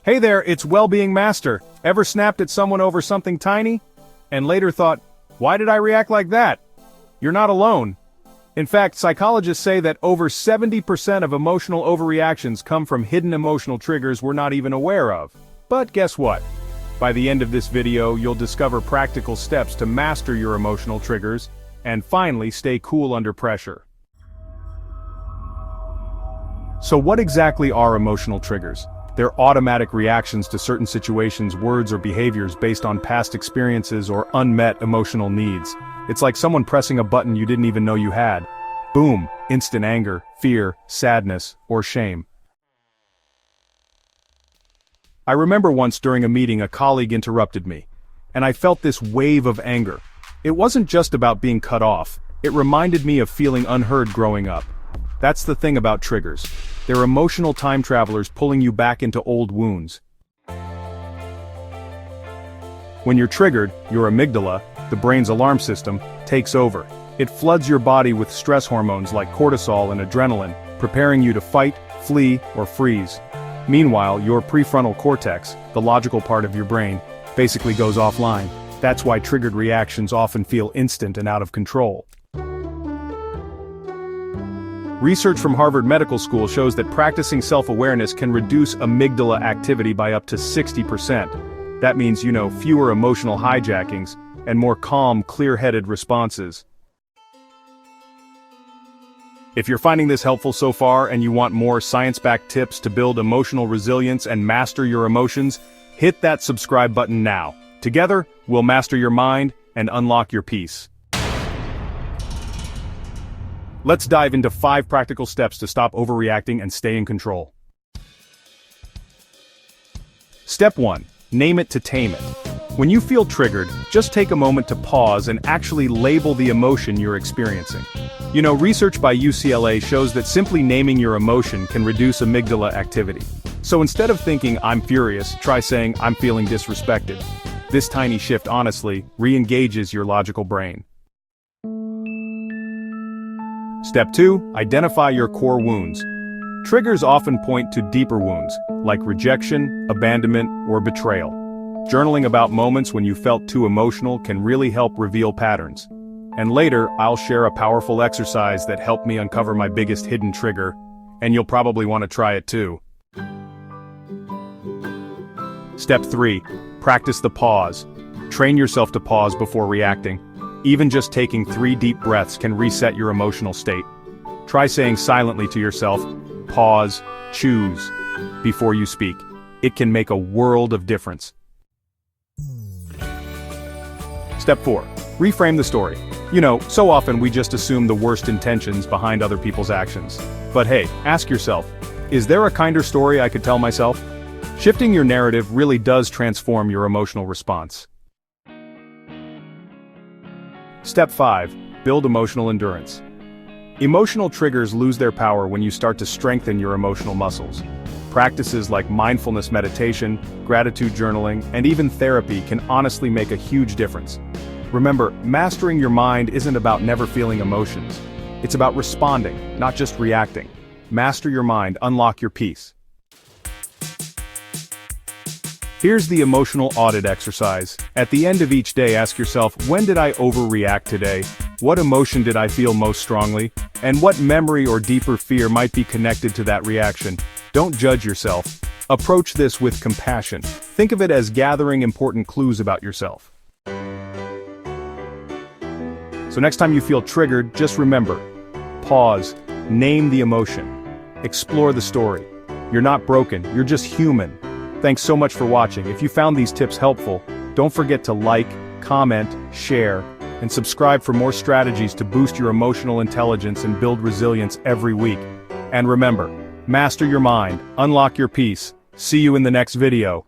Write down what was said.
Hey there, it's Well-Being Master. Ever snapped at someone over something tiny? And later thought, why did I react like that? You're not alone. In fact, psychologists say that over 70% of emotional overreactions come from hidden emotional triggers we're not even aware of. But guess what? By the end of this video, you'll discover practical steps to master your emotional triggers and finally stay cool under pressure. So what exactly are emotional triggers? They're automatic reactions to certain situations, words, or behaviors based on past experiences or unmet emotional needs. It's like someone pressing a button you didn't even know you had. Boom, instant anger, fear, sadness, or shame. I remember once during a meeting a colleague interrupted me, and I felt this wave of anger. It wasn't just about being cut off, it reminded me of feeling unheard growing up. That's the thing about triggers. They're emotional time travelers pulling you back into old wounds. When you're triggered, your amygdala, the brain's alarm system, takes over. It floods your body with stress hormones like cortisol and adrenaline, preparing you to fight, flee, or freeze. Meanwhile, your prefrontal cortex, the logical part of your brain, basically goes offline. That's why triggered reactions often feel instant and out of control. Research from Harvard Medical School shows that practicing self-awareness can reduce amygdala activity by up to 60%. That means, fewer emotional hijackings and more calm, clear-headed responses. If you're finding this helpful so far and you want more science-backed tips to build emotional resilience and master your emotions, hit that subscribe button now. Together, we'll master your mind and unlock your peace. Let's dive into 5 practical steps to stop overreacting and stay in control. Step 1. Name it to tame it. When you feel triggered, just take a moment to pause and actually label the emotion you're experiencing. Research by UCLA shows that simply naming your emotion can reduce amygdala activity. So instead of thinking, I'm furious, try saying, I'm feeling disrespected. This tiny shift honestly re-engages your logical brain. Step 2. Identify your core wounds. Triggers often point to deeper wounds, like rejection, abandonment, or betrayal. Journaling about moments when you felt too emotional can really help reveal patterns. And later, I'll share a powerful exercise that helped me uncover my biggest hidden trigger, and you'll probably want to try it too. Step 3. Practice the pause. Train yourself to pause before reacting. Even just taking 3 deep breaths can reset your emotional state. Try saying silently to yourself, pause, choose, before you speak. It can make a world of difference. Step 4. Reframe the story. So often we just assume the worst intentions behind other people's actions. But hey, ask yourself, is there a kinder story I could tell myself? Shifting your narrative really does transform your emotional response. Step 5. Build emotional endurance. Emotional triggers lose their power when you start to strengthen your emotional muscles. Practices like mindfulness meditation, gratitude journaling, and even therapy can honestly make a huge difference. Remember, mastering your mind isn't about never feeling emotions. It's about responding, not just reacting. Master your mind, unlock your peace. Here's the emotional audit exercise. At the end of each day, ask yourself, when did I overreact today? What emotion did I feel most strongly? And what memory or deeper fear might be connected to that reaction? Don't judge yourself. Approach this with compassion. Think of it as gathering important clues about yourself. So next time you feel triggered, just remember, pause, name the emotion, explore the story. You're not broken, you're just human. Thanks so much for watching. If you found these tips helpful, don't forget to like, comment, share, and subscribe for more strategies to boost your emotional intelligence and build resilience every week. And remember, master your mind, unlock your peace. See you in the next video.